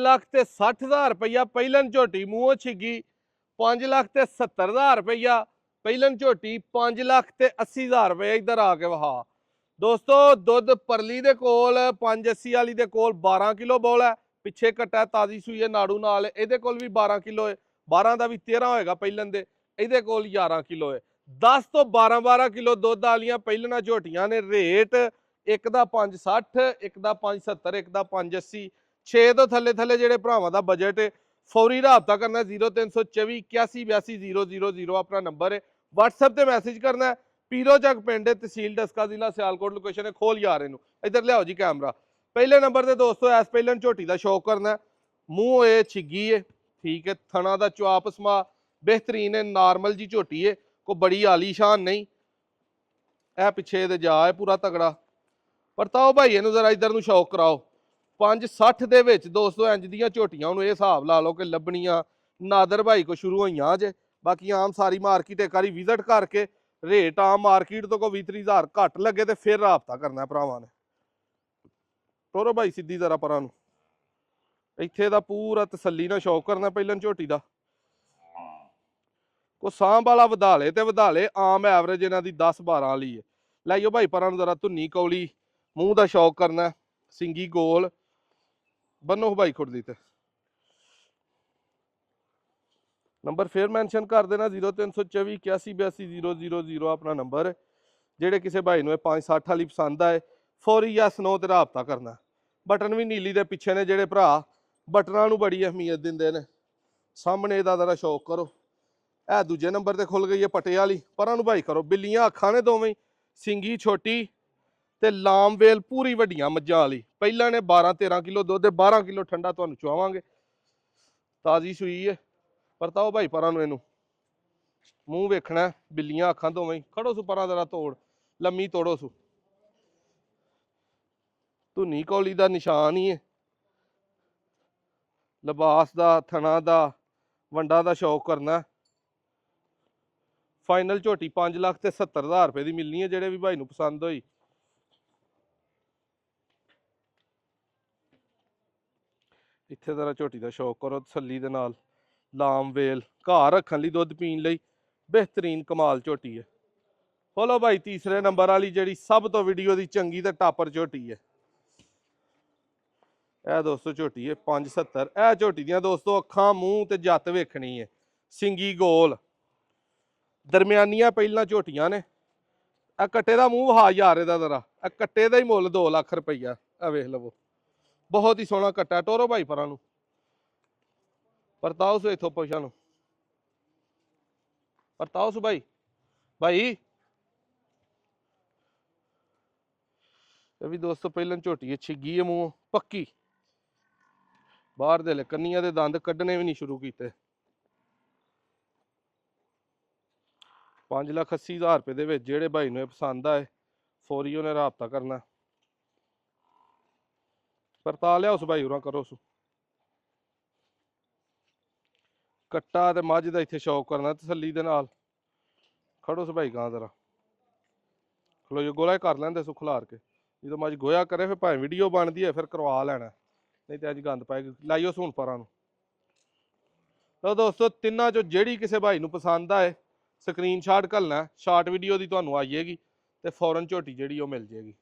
1,60,000 रुपया ਪਹਿਲਨ ਝੋਟੀ ਮੂੰਹੋਂ ਛਿੱਗੀ 5,70,000 रुपया ਪਹਿਲਨ ਝੋਟੀ 5,80,000 रुपया इधर आ के वहा दोस्तों दुध परली दे कोल 580 वाली दे कोल 12 किलो बॉल है पिछे कट्टा ताजी सूई है नाड़ू नाल ਇਹਦੇ ਕੋਲ भी 12 किलो है 12 ਦਾ ਵੀ 13 ਹੋਏਗਾ ਪਹਿਲਨ ਦੇ ਇਹਦੇ ਕੋਲ 11 किलो है 10 ਤੋਂ 12 किलो ਦੁੱਧ ਵਾਲੀਆਂ ਪਹਿਲਣਾ ਝੋਟੀਆਂ ਨੇ ਰੇਟ ਇੱਕ ਦਾ 560 ਇੱਕ ਦਾ 570 ਇੱਕ ਦਾ 580 6 ਤੋਂ ਥੱਲੇ ਥੱਲੇ ਜਿਹੜੇ ਭਰਾਵਾਂ ਦਾ ਬਜਟ ਹੈ ਫੌਰੀ ਰਾਬਤਾ ਕਰਨਾ 0324 8182 ਆਪਣਾ ਨੰਬਰ ਹੈ WhatsApp ਤੇ ਮੈਸੇਜ ਕਰਨਾ ਪੀਰੋ ਚੱਕ ਪਿੰਡ ਤਹਿਸੀਲ ਡਸਕਾ ਜ਼ਿਲ੍ਹਾ ਸਿਆਲਕੋਟ ਲੋਕੇਸ਼ਨ ਹੈ ਖੋਲ ਯਾਰ ਇਹਨੂੰ ਇੱਧਰ ਲਿਆਓ ਜੀ ਕੈਮਰਾ ਪਹਿਲੇ ਨੰਬਰ ਤੇ ਦੋਸਤੋ ਐਸ ਪਹਿਲਨ ਝੋਟੀ ਦਾ ਸ਼ੌਕ ਕਰਨਾ ਮੂੰਹ ਇਹ ਛਿੱਗੀ ਹੈ ਠੀਕ ਹੈ ਥਣਾ ਦਾ ਚੁਆਪ ਸਮਾ ਬਿਹਤਰੀਨ ਹੈ ਨਾਰਮਲ ਜੀ ਝੋਟੀ ਹੈ ਕੋਈ ਬੜੀ ਆਲੀਸ਼ਾਨ ਨਹੀਂ ਇਹ ਪਿੱਛੇ ਦੇ ਜਾ ਹੈ ਪੂਰਾ ਤਗੜਾ ਪਰ ਤਾਓ ਭਾਈ ਇਹਨੂੰ ਜ਼ਰਾ ਇੱਧਰ ਨੂੰ ਸ਼ੌਕ ਕਰਾਓ 560 ਦੇ ਵਿੱਚ ਦੋਸਤੋ ਇੰਜ ਦੀਆਂ ਝੋਟੀਆਂ ਨੂੰ ਇਹ ਹਿਸਾਬ ਲਾ ਲਓ ਕਿ ਲੱਭਣੀਆਂ ਨਾਦਰ ਭਾਈ ਕੋ ਸ਼ੁਰੂ ਹੋਈਆਂ ਜੇ ਬਾਕੀ ਆਮ ਸਾਰੀ ਮਾਰਕੀਟ ਇੱਕ ਵਾਰੀ ਵਿਜ਼ਿਟ ਕਰਕੇ ਰੇਟ ਆਮ ਮਾਰਕੀਟ ਤੋਂ ਕੋਈ 20-30 ਹਜ਼ਾਰ ਘੱਟ ਲੱਗੇ ਤੇ ਫਿਰ ਰਾਬਤਾ ਕਰਨਾ ਭਰਾਵਾਂ ਨੇ ਤੋਰੋ ਭਾਈ ਸਿੱਧੀ ਜ਼ਰਾ ਪਰਾਂ ਨੂੰ ਇੱਥੇ ਦਾ ਪੂਰਾ ਤਸੱਲੀ ਨਾਲ ਸ਼ੌਕ ਕਰਨਾ ਪਹਿਲਨ ਝੋਟੀ ਦਾ ਕੋ ਸਾਂਭ ਵਾਲਾ ਵਧਾ ਲੇ ਤੇ ਵਧਾ ਲੇ ਆਮ ਐਵਰੇਜ ਇਹਨਾਂ ਦੀ 10-12 ਵਾਲੀ ਹੈ ਲਾਈਓ ਭਾਈ ਪਰਾਂ ਨੂੰ ਜ਼ਰਾ ਧੁੰਨੀ ਕੌਲੀ ਮੂੰਹ ਦਾ ਸ਼ੌਕ ਕਰਨਾ ਸਿੰਗੀ ਗੋਲ ਬੰਨੋ ਭਾਈ ਖੁਰਦੀ ਤੇ ਨੰਬਰ ਫੇਰ ਮੈਂਸ਼ਨ ਕਰ ਦੇਣਾ 0324 8182 ਆਪਣਾ ਨੰਬਰ ਜਿਹੜੇ ਕਿਸੇ ਭਾਈ ਨੂੰ ਇਹ 560 ਵਾਲੀ ਪਸੰਦ ਆਏ ਫੌਰੀ ਯੈਸ ਨੋ ਤੇ ਰਾਬਤਾ ਕਰਨਾ ਬਟਨ ਵੀ ਨੀਲੀ ਦੇ ਪਿੱਛੇ ਨੇ ਜਿਹੜੇ ਭਰਾ ਬਟਨਾਂ ਨੂੰ ਬੜੀ ਅਹਿਮੀਅਤ ਦਿੰਦੇ ਨੇ ਸਾਹਮਣੇ ਇਹਦਾ ਜ਼ਰਾ ਸ਼ੌਕ ਕਰੋ ਇਹ ਦੂਜੇ ਨੰਬਰ ਤੇ ਖੁੱਲ ਗਈ ਹੈ ਪਟੇ ਵਾਲੀ ਪਰਾਂ ਨੂੰ ਭਾਈ ਕਰੋ ਬਿੱਲੀਆਂ ਅੱਖਾਂ ਨੇ ਦੋਵੇਂ ਸਿੰਗੀ ਛੋਟੀ ਤੇ ਲਾਮਵੇਲ ਪੂਰੀ ਵੱਡੀਆਂ ਮੱਝਾਂ ਵਾਲੀ ਪਹਿਲਾਂ ਨੇ 12-13 ਕਿਲੋ ਦੁੱਧ 12 ਕਿਲੋ ਠੰਡਾ ਤੁਹਾਨੂੰ ਚੁਆਵਾਂਗੇ ਤਾਜ਼ੀ ਸੂਈ ਹੈ ਪਰਤਾਓ ਭਾਈ ਪਰਾਂ ਨੂੰ ਇਹਨੂੰ ਮੂੰਹ ਵੇਖਣਾ ਬਿੱਲੀਆਂ ਅੱਖਾਂ ਦੋਵੇਂ ਖੜੋ ਸੂ ਪਰਾਂ ਜ਼ਰਾ ਤੋੜ ਲੰਮੀ ਤੋੜੋ ਸੂ ਧੁੰਨੀ ਕੌਲੀ ਦਾ ਨਿਸ਼ਾਨ ਹੀ ਹੈ ਲਿਬਾਸ ਦਾ ਥਣਾ ਦਾ ਵੰਡਾ ਦਾ ਸ਼ੌਕ ਕਰਨਾ ਫਾਈਨਲ ਝੋਟੀ 5,70,000 ਰੁਪਏ ਦੀ ਮਿਲਣੀ ਹੈ ਜਿਹੜੇ ਵੀ ਭਾਈ ਨੂੰ ਪਸੰਦ ਹੋਈ ਇੱਥੇ ਜ਼ਰਾ ਝੋਟੀ ਦਾ ਸ਼ੌਕ ਕਰੋ ਤਸੱਲੀ ਦੇ ਨਾਲ ਲਾਮ ਵੇਲ ਘਰ ਰੱਖਣ ਲਈ ਦੁੱਧ ਪੀਣ ਲਈ ਬਿਹਤਰੀਨ ਕਮਾਲ ਝੋਟੀ ਹੈ ਫੋਲੋ ਭਾਈ ਤੀਸਰੇ ਨੰਬਰ ਵਾਲੀ ਜਿਹੜੀ ਸਭ ਤੋਂ ਵੀਡੀਓ ਦੀ ਚੰਗੀ ਤੇ ਟਾਪਰ ਝੋਟੀ ਹੈ ਇਹ ਦੋਸਤੋ ਝੋਟੀ ਹੈ 570 ਇਹ ਝੋਟੀ ਦੀਆਂ ਦੋਸਤੋ ਅੱਖਾਂ ਮੂੰਹ ਤੇ ਜੱਤ ਵੇਖਣੀ ਹੈ ਸਿੰਗੀ ਗੋਲ ਦਰਮਿਆਨੀਆਂ ਪਹਿਲਾਂ ਝੋਟੀਆਂ ਨੇ ਇਹ ਕੱਟੇ ਦਾ ਮੂੰਹ ਵਹਾ ਯਾਰ ਇਹਦਾ ਜ਼ਰਾ ਇਹ ਕੱਟੇ ਦਾ ਹੀ ਮੁੱਲ 2 ਲੱਖ ਰੁਪਈਆ ਇਹ ਵੇਖ ਲਵੋ ਬਹੁਤ ਹੀ ਸੋਹਣਾ ਕੱਟਾ ਟੋਰੋ ਭਾਈ ਪਰਾਂ ਨੂੰ ਪਰਤਾਓ ਸੋ ਇਥੋਂ ਪੁੱਛਾਂ ਨੂੰ ਪਰਤਾਓ ਸੋ ਭਾਈ ਭਾਈ ਇਹ ਵੀ ਦੋਸਤੋ ਪਹਿਲਾਂ ਝੋਟੀ ਛਿੱਗੀ ਹੈ ਮੂੰਹ ਪੱਕੀ ਬਾਹਰ ਦੇ ਲੈ ਕੰਨੀਆਂ ਦੇ ਦੰਦ ਕੱਢਣੇ ਵੀ ਨਹੀਂ ਸ਼ੁਰੂ ਕੀਤੇ 5,80,000 ਰੁਪਏ ਦੇ ਵਿੱਚ ਜਿਹੜੇ ਭਾਈ ਨੂੰ ਇਹ ਪਸੰਦ ਆਏ ਫੌਰੀ ਉਹਨੇ ਰਾਬਤਾ ਕਰਨਾ ਪਰਤਾ ਲਿਆ ਉਸ ਭਾਈ ਉਰਾਂ ਕਰੋ ਸੂ ਕੱਟਾ ਤੇ ਮੱਝ ਦਾ ਇੱਥੇ ਸ਼ੌਕ ਕਰਨਾ ਤਸੱਲੀ ਦੇ ਨਾਲ ਖੜੋ ਸ ਭਾਈ ਗਾਂ ਜ਼ਰਾ ਖਲੋ ਜੋ ਗੋਲਾ ਕਰ ਲੈਂਦੇ ਸੋ ਖਿਲਾਰ ਕੇ ਜਦੋਂ ਮੱਝ ਗੋਇਆ ਕਰੇ ਫਿਰ ਭਾਵੇਂ ਵੀਡੀਓ ਬਣਦੀ ਹੈ ਫਿਰ ਕਰਵਾ ਲੈਣਾ ਨਹੀਂ ਤੇ ਅੱਜ ਗੰਦ ਪਾਏਗੀ ਲਾਈਓ ਸੁਣ ਪਰਾਂ ਨੂੰ ਤਾਂ ਦੋਸਤੋ ਤਿੰਨਾਂ ਚੋਂ ਜਿਹੜੀ ਕਿਸੇ ਭਾਈ ਨੂੰ ਪਸੰਦ ਆਏ ਸਕਰੀਨਸ਼ਾਟ ਘੱਲਣਾ ਸ਼ਾਰਟ ਵੀਡੀਓ ਦੀ ਤੁਹਾਨੂੰ ਆਈਏਗੀ ਤੇ ਫੌਰਨ ਝੋਟੀ ਜਿਹੜੀ ਉਹ ਮਿਲ ਜੇਗੀ